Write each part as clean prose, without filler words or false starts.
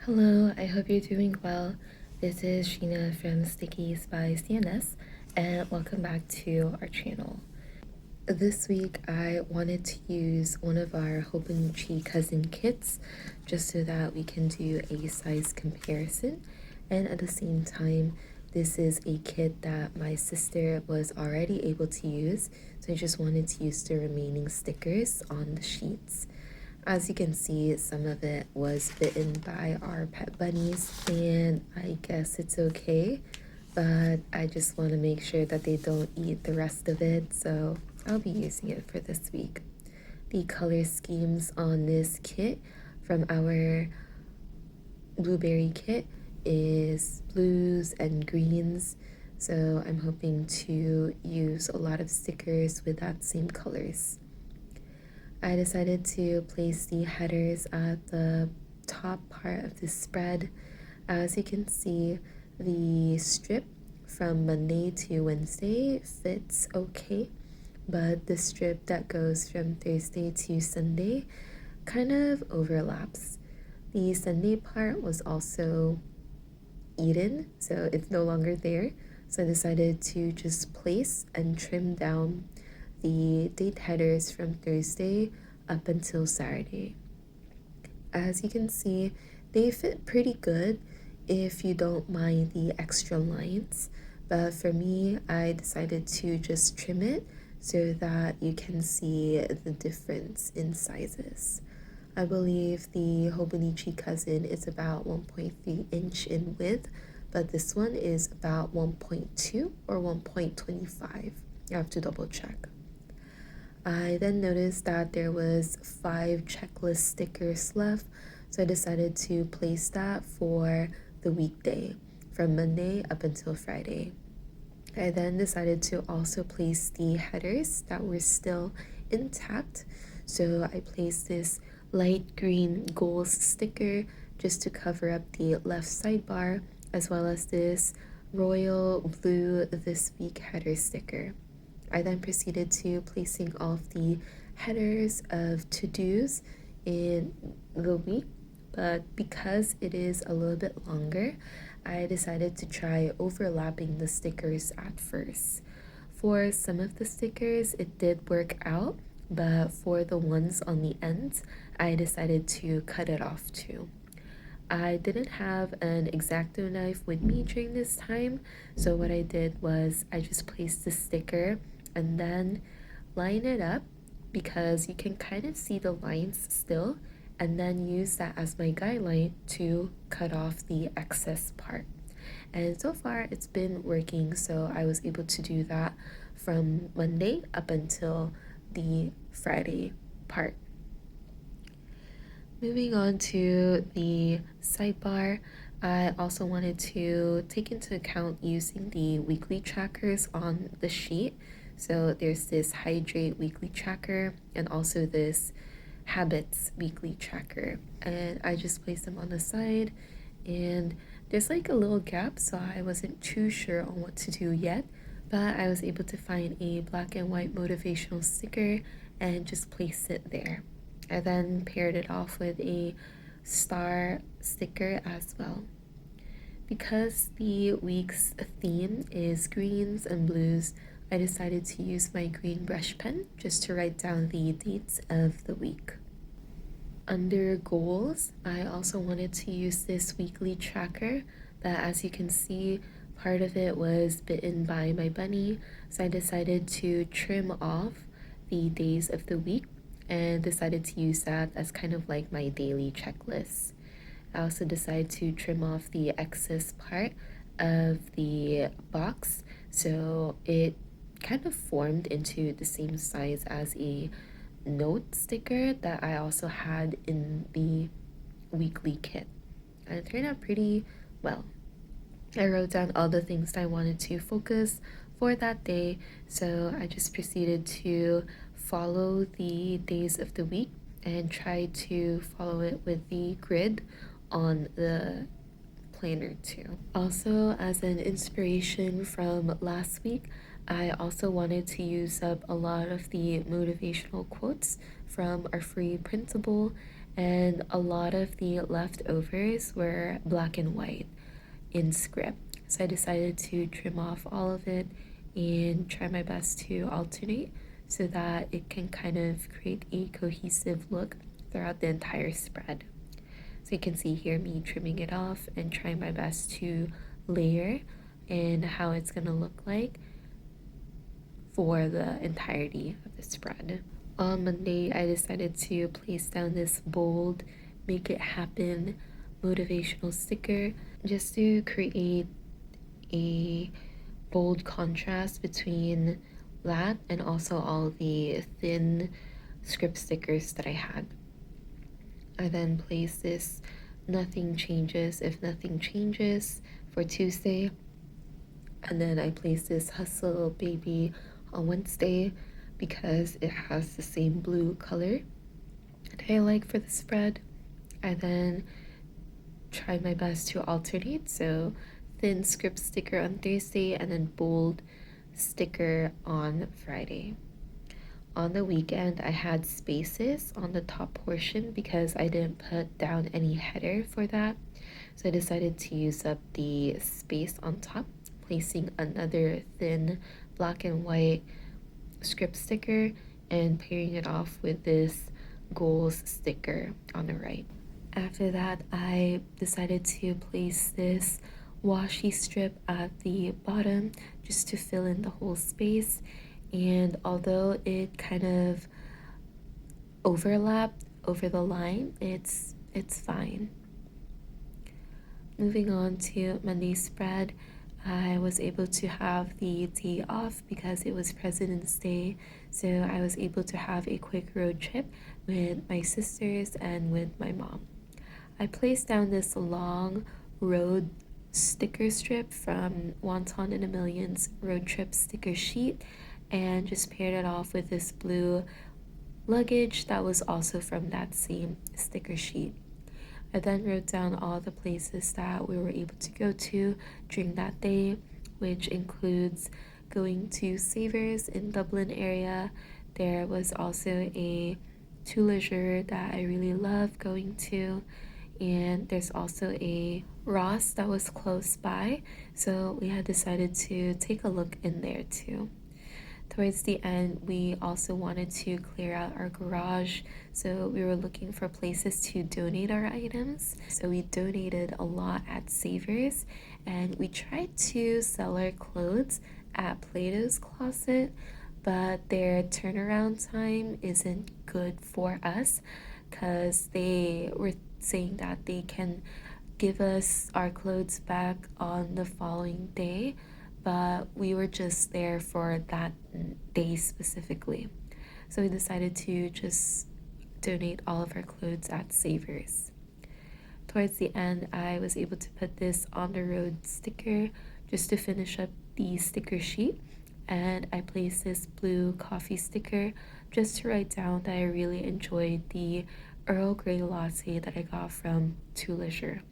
Hello, I hope you're doing well. This is Sheena from Stickies by CNS, and welcome back to our channel. This week, I wanted to use one of our Hobonichi cousin kits just so that we can do a size comparison. And at the same time, this is a kit that my sister was already able to use, so I just wanted to use the remaining stickers on the sheets. As you can see, some of it was bitten by our pet bunnies, and I guess it's okay, but I just want to make sure that they don't eat the rest of it, so I'll be using it for this week. The color schemes on this kit from our blueberry kit is blues and greens, so I'm hoping to use a lot of stickers with that same colors. I decided to place the headers at the top part of the spread. As you can see, the strip from Monday to Wednesday fits okay, but the strip that goes from Thursday to Sunday kind of overlaps. The Sunday part was also eaten, so it's no longer there. So I decided to just place and trim down the date headers from Thursday up until Saturday. As you can see, they fit pretty good if you don't mind the extra lines, but for me, I decided to just trim it so that you can see the difference in sizes. I believe the Hobonichi cousin is about 1.3 inch in width, but this one is about 1.2 or 1.25. I have to double check. I then noticed that there was 5 checklist stickers left, so I decided to place that for the weekday from Monday up until Friday. I then decided to also place the headers that were still intact, so I placed this light green goals sticker just to cover up the left sidebar, as well as this royal blue this week header sticker. I then proceeded to placing all of the headers of to-dos in the week, but because it is a little bit longer, I decided to try overlapping the stickers at first. For some of the stickers, it did work out, but for the ones on the ends, I decided to cut it off too. I didn't have an X-Acto knife with me during this time, so what I did was I just placed the sticker and then line it up because you can kind of see the lines still, and then use that as my guideline to cut off the excess part. And so far it's been working, so I was able to do that from Monday up until the Friday part. Moving on to the sidebar, I also wanted to take into account using the weekly trackers on the sheet. So there's this hydrate weekly tracker and also this habits weekly tracker, and I just placed them on the side, and there's like a little gap, so I wasn't too sure on what to do yet, but I was able to find a black and white motivational sticker and just place it there. I then paired it off with a star sticker as well. Because the week's theme is greens and blues, I decided to use my green brush pen just to write down the dates of the week. Under goals, I also wanted to use this weekly tracker that, as you can see, part of it was bitten by my bunny, so I decided to trim off the days of the week and decided to use that as kind of like my daily checklist. I also decided to trim off the excess part of the box, so it kind of formed into the same size as a note sticker that I also had in the weekly kit. And it turned out pretty well. I wrote down all the things that I wanted to focus for that day, so I just proceeded to follow the days of the week and try to follow it with the grid on the planner too. Also, as an inspiration from last week, I also wanted to use up a lot of the motivational quotes from our free printable, and a lot of the leftovers were black and white in script. So I decided to trim off all of it and try my best to alternate so that it can kind of create a cohesive look throughout the entire spread. So you can see here me trimming it off and trying my best to layer and how it's gonna look like for the entirety of the spread. On Monday, I decided to place down this bold, make it happen motivational sticker just to create a bold contrast between that and also all the thin script stickers that I had. I then placed this nothing changes if nothing changes for Tuesday, and then I placed this hustle baby on Wednesday because it has the same blue color that I like for the spread. I then tried my best to alternate, so thin script sticker on Thursday and then bold sticker on Friday. On the weekend, I had spaces on the top portion because I didn't put down any header for that. So I decided to use up the space on top, placing another thin black and white script sticker and pairing it off with this goals sticker on the right. After that, I decided to place this washi strip at the bottom just to fill in the whole space. And although it kind of overlapped over the line, it's fine. Moving on to Monday's spread, I was able to have the day off because it was President's Day, so I was able to have a quick road trip with my sisters and with my mom. I placed down this long road sticker strip from Wonton in a Million's road trip sticker sheet and just paired it off with this blue luggage that was also from that same sticker sheet. I then wrote down all the places that we were able to go to during that day, which includes going to Savers in Dublin area. There was also a to leisure that I really love going to, and there's also a Ross that was close by, so we had decided to take a look in there too. Towards the end, we also wanted to clear out our garage, so we were looking for places to donate our items. So we donated a lot at Savers, and we tried to sell our clothes at Plato's Closet, but their turnaround time isn't good for us because they were saying that they can give us our clothes back on the following day, but we were just there for that day specifically. So we decided to just donate all of our clothes at Savers. Towards the end, I was able to put this on the road sticker just to finish up the sticker sheet, and I placed this blue coffee sticker just to write down that I really enjoyed the Earl Grey latte that I got from To Leisure.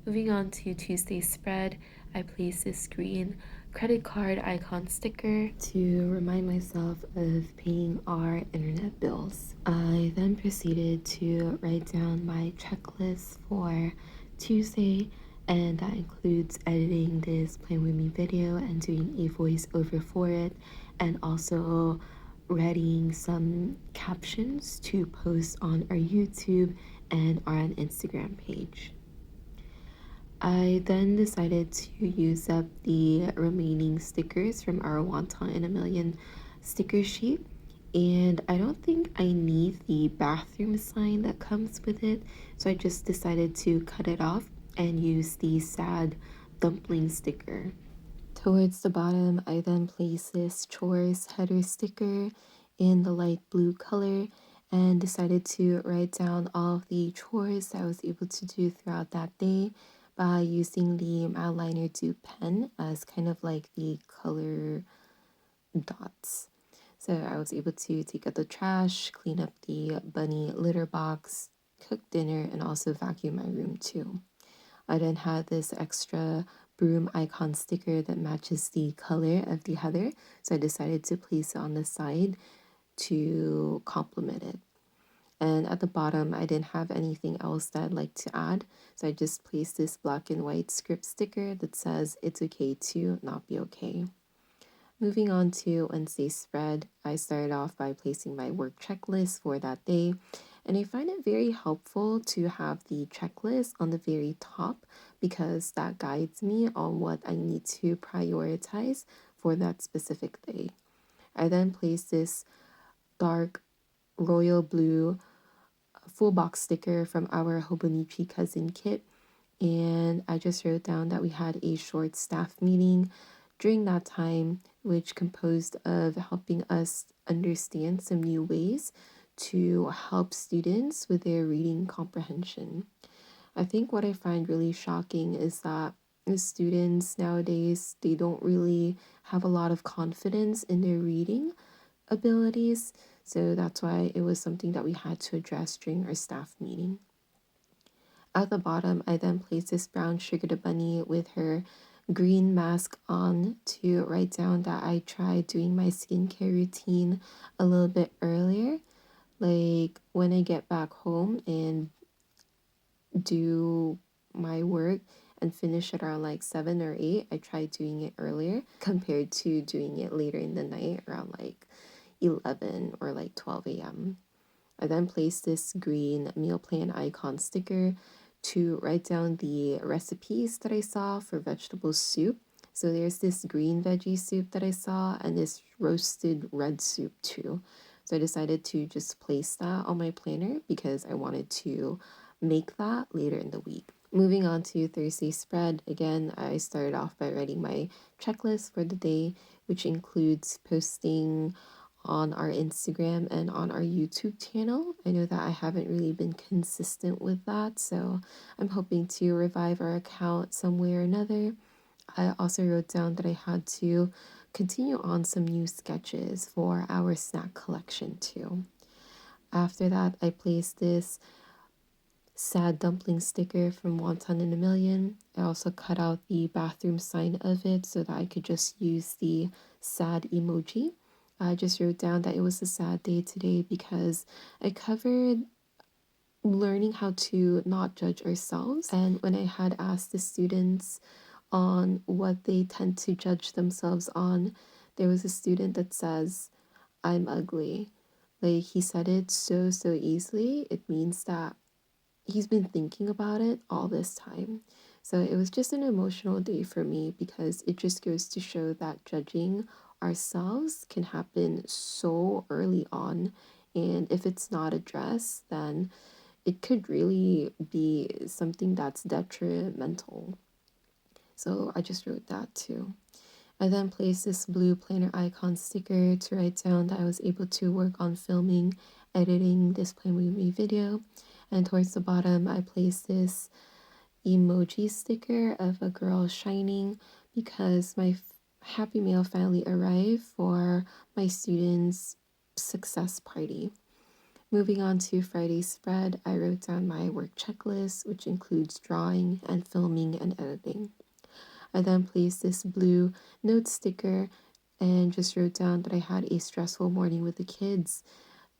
Moving on to Tuesday's spread, I placed this green credit card icon sticker to remind myself of paying our internet bills. I then proceeded to write down my checklist for Tuesday, and that includes editing this Plan With Me video and doing a voiceover for it, and also writing some captions to post on our YouTube and our Instagram page. I then decided to use up the remaining stickers from our Wonton in a Million sticker sheet, and I don't think I need the bathroom sign that comes with it, so I just decided to cut it off and use the sad dumpling sticker. Towards the bottom, I then placed this chores header sticker in the light blue color and decided to write down all of the chores that I was able to do throughout that day by using the outliner Dupe pen as kind of like the color dots. So I was able to take out the trash, clean up the bunny litter box, cook dinner, and also vacuum my room too. I then had this extra broom icon sticker that matches the color of the heather, so I decided to place it on the side to complement it. And at the bottom, I didn't have anything else that I'd like to add. So I just placed this black and white script sticker that says it's okay to not be okay. Moving on to Wednesday's spread, I started off by placing my work checklist for that day. And I find it very helpful to have the checklist on the very top because that guides me on what I need to prioritize for that specific day. I then placed this dark royal blue full box sticker from our Hobonichi cousin kit, and I just wrote down that we had a short staff meeting during that time, which composed of helping us understand some new ways to help students with their reading comprehension. I think what I find really shocking is that students nowadays, they don't really have a lot of confidence in their reading abilities. So that's why it was something that we had to address during our staff meeting. At the bottom, I then placed this brown sugar bunny with her green mask on to write down that I tried doing my skincare routine a little bit earlier. Like when I get back home and do my work and finish it around like 7 or 8, I tried doing it earlier compared to doing it later in the night around like 11 or like 12 a.m. I then placed this green meal plan icon sticker to write down the recipes that I saw for vegetable soup. So there's this green veggie soup that I saw and this roasted red soup too. So I decided to just place that on my planner because I wanted to make that later in the week. Moving on to Thursday spread, again, I started off by writing my checklist for the day, which includes posting on our Instagram and on our YouTube channel. I know that I haven't really been consistent with that, so I'm hoping to revive our account some way or another. I also wrote down that I had to continue on some new sketches for our snack collection too. After that, I placed this sad dumpling sticker from Wonton in a Million. I also cut out the bathroom sign of it so that I could just use the sad emoji. I just wrote down that it was a sad day today because I covered learning how to not judge ourselves. And when I had asked the students on what they tend to judge themselves on, there was a student that says, I'm ugly. Like he said it so easily. It means that he's been thinking about it all this time. So it was just an emotional day for me because it just goes to show that judging ourselves can happen so early on. And if it's not addressed, then it could really be something that's detrimental. So I just wrote that too. I then placed this blue planner icon sticker to write down that I was able to work on filming, editing this Play Movie video. And towards the bottom, I placed this emoji sticker of a girl shining because my Happy Mail finally arrived for my students' success party. Moving on to Friday's spread, I wrote down my work checklist, which includes drawing and filming and editing. I then placed this blue note sticker and just wrote down that I had a stressful morning with the kids.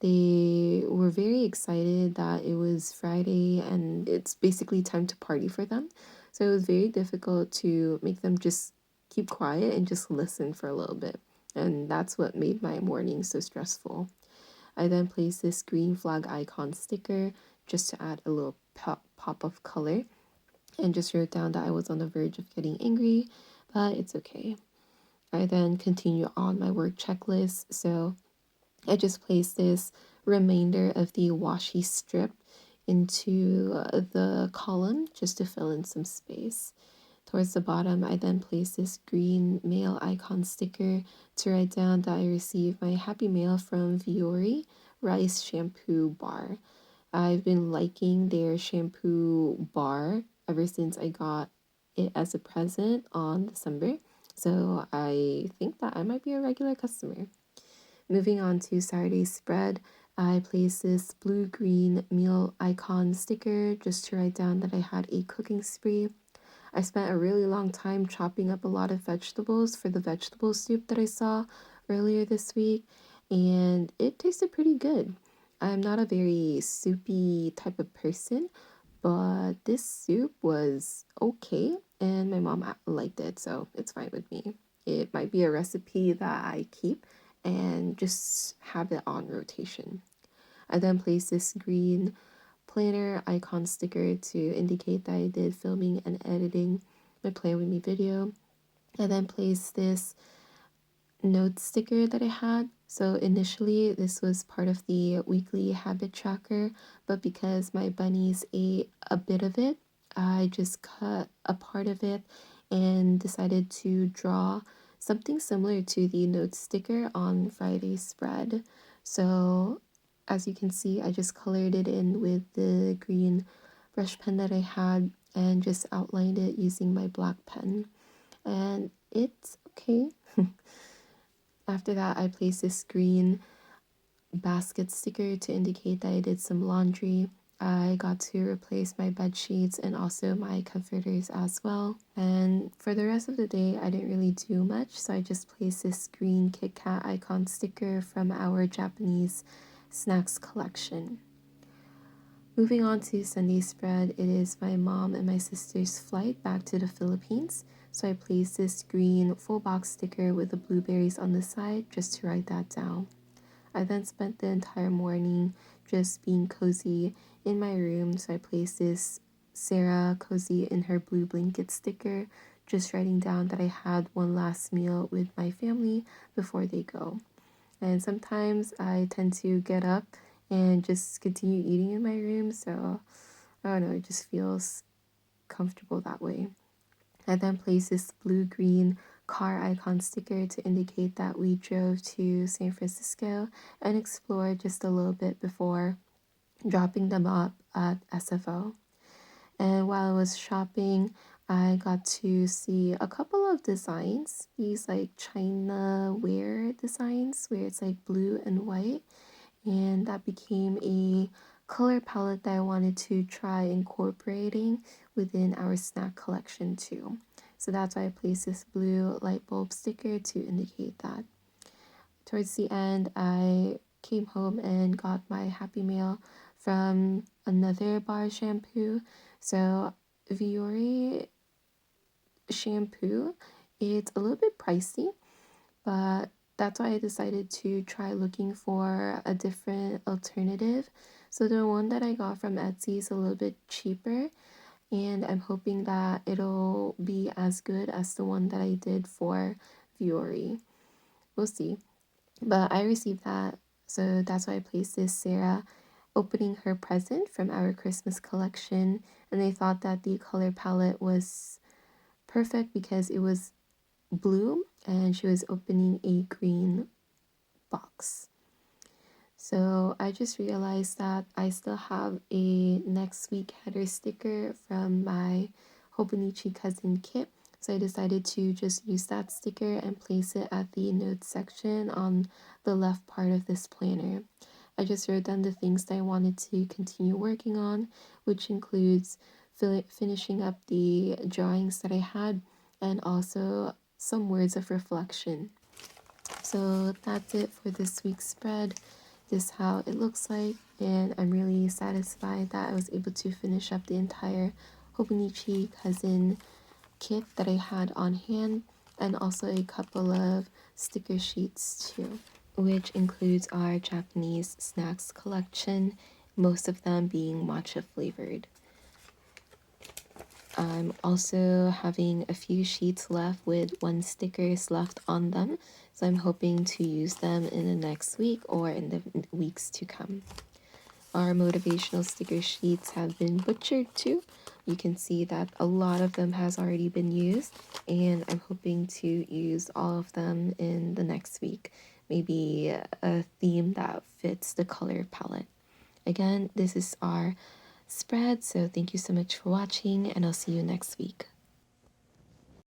They were very excited that it was Friday and it's basically time to party for them. So it was very difficult to make them just keep quiet and just listen for a little bit. And that's what made my morning so stressful. I then placed this green flag icon sticker just to add a little pop of color and just wrote down that I was on the verge of getting angry, but it's okay. I then continue on my work checklist. So I just placed this remainder of the washi strip into the column just to fill in some space. Towards the bottom, I then placed this green mail icon sticker to write down that I received my happy mail from Viore Rice Shampoo Bar. I've been liking their shampoo bar ever since I got it as a present on December. So I think that I might be a regular customer. Moving on to Saturday's spread, I placed this blue-green meal icon sticker just to write down that I had a cooking spree. I spent a really long time chopping up a lot of vegetables for the vegetable soup that I saw earlier this week, and it tasted pretty good. I'm not a very soupy type of person, but this soup was okay, and my mom liked it, so it's fine with me. It might be a recipe that I keep and just have it on rotation. I then placed this green planner icon sticker to indicate that I did filming and editing my Play With Me video. I then placed this note sticker that I had. So initially this was part of the weekly habit tracker, but because my bunnies ate a bit of it, I just cut a part of it and decided to draw something similar to the note sticker on Friday's spread. So as you can see, I just colored it in with the green brush pen that I had and just outlined it using my black pen. And it's okay. After that, I placed this green basket sticker to indicate that I did some laundry. I got to replace my bed sheets and also my comforters as well. And for the rest of the day, I didn't really do much, so I just placed this green Kit Kat icon sticker from our Japanese snacks collection. Moving on to Sunday's spread, it is my mom and my sister's flight back to the Philippines. So I placed this green full box sticker with the blueberries on the side just to write that down. I then spent the entire morning just being cozy in my room. So I placed this Sarah cozy in her blue blanket sticker, just writing down that I had one last meal with my family before they go. And sometimes I tend to get up and just continue eating in my room. So I don't know, it just feels comfortable that way. I then placed this blue green car icon sticker to indicate that we drove to San Francisco and explored just a little bit before dropping them up at SFO. And while I was shopping, I got to see a couple of designs, these like China wear designs where it's like blue and white, and that became a color palette that I wanted to try incorporating within our snack collection too. So that's why I placed this blue light bulb sticker to indicate that. Towards the end, I came home and got my Happy Meal from another bar shampoo. So Viore shampoo, it's a little bit pricey, but that's why I decided to try looking for a different alternative. So the one that I got from Etsy is a little bit cheaper, and I'm hoping that it'll be as good as the one that I did for Viore. We'll see. But I received that, so that's why I placed this Sarah opening her present from our Christmas collection, and I thought that the color palette was perfect because it was blue and she was opening a green box. So I just realized that I still have a next week header sticker from my Hobonichi cousin kit. So I decided to just use that sticker and place it at the notes section on the left part of this planner. I just wrote down the things that I wanted to continue working on, which includes finishing up the drawings that I had and also some words of reflection. So that's it for this week's spread. This is how it looks like, and I'm really satisfied that I was able to finish up the entire Hobonichi cousin kit that I had on hand, and also a couple of sticker sheets too, which includes our Japanese snacks collection, most of them being matcha flavored. I'm also having a few sheets left with one stickers left on them, so I'm hoping to use them in the next week or in the weeks to come. Our motivational sticker sheets have been butchered too. You can see that a lot of them has already been used, and I'm hoping to use all of them in the next week. Maybe a theme that fits the color palette. Again, this is our spread, so thank you so much for watching, and I'll see you next week.